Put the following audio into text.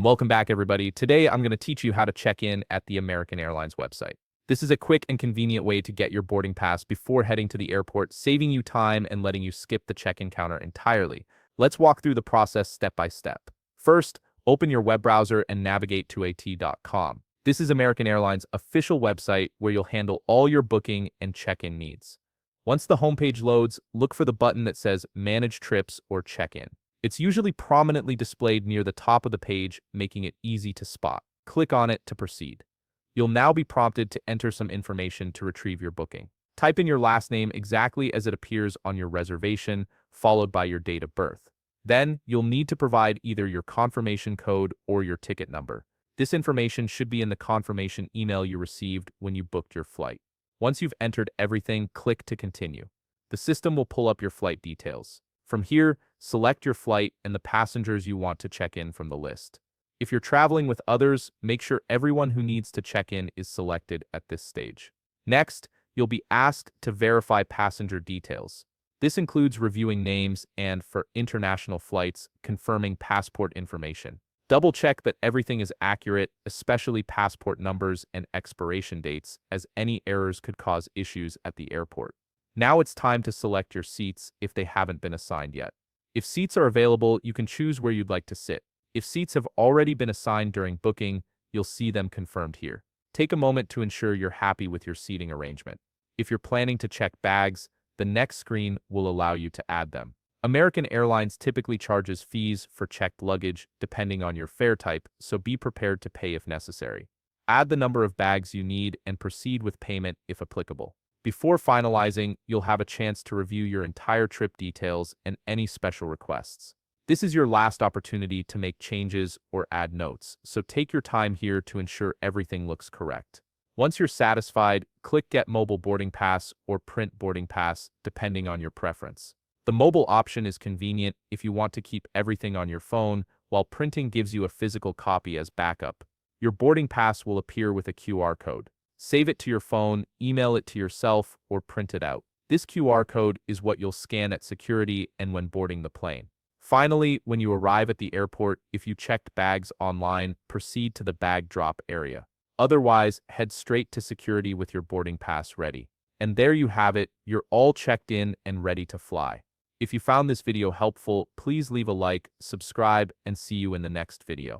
Welcome back, everybody. Today, I'm going to teach you how to check in at the American Airlines website. This is a quick and convenient way to get your boarding pass before heading to the airport, saving you time and letting you skip the check-in counter entirely. Let's walk through the process step by step. First, open your web browser and navigate to at.com. This is American Airlines' official website where you'll handle all your booking and check-in needs. Once the homepage loads, look for the button that says Manage Trips or Check-in. It's usually prominently displayed near the top of the page, making it easy to spot. Click on it to proceed. You'll now be prompted to enter some information to retrieve your booking. Type in your last name exactly as it appears on your reservation, followed by your date of birth. Then, you'll need to provide either your confirmation code or your ticket number. This information should be in the confirmation email you received when you booked your flight. Once you've entered everything, click to continue. The system will pull up your flight details. From here, select your flight and the passengers you want to check in from the list. If you're traveling with others, make sure everyone who needs to check in is selected at this stage. Next, you'll be asked to verify passenger details. This includes reviewing names and, for international flights, confirming passport information. Double-check that everything is accurate, especially passport numbers and expiration dates, as any errors could cause issues at the airport. Now it's time to select your seats if they haven't been assigned yet. If seats are available, you can choose where you'd like to sit. If seats have already been assigned during booking, you'll see them confirmed here. Take a moment to ensure you're happy with your seating arrangement. If you're planning to check bags, the next screen will allow you to add them. American Airlines typically charges fees for checked luggage depending on your fare type, so be prepared to pay if necessary. Add the number of bags you need and proceed with payment if applicable. Before finalizing, you'll have a chance to review your entire trip details and any special requests. This is your last opportunity to make changes or add notes, so take your time here to ensure everything looks correct. Once you're satisfied, click Get Mobile Boarding Pass or Print Boarding Pass, depending on your preference. The mobile option is convenient if you want to keep everything on your phone, while printing gives you a physical copy as backup. Your boarding pass will appear with a QR code. Save it to your phone, email it to yourself, or print it out. This QR code is what you'll scan at security and when boarding the plane. Finally, when you arrive at the airport, if you checked bags online, proceed to the bag drop area. Otherwise, head straight to security with your boarding pass ready. And there you have it, you're all checked in and ready to fly. If you found this video helpful, please leave a like, subscribe, and see you in the next video.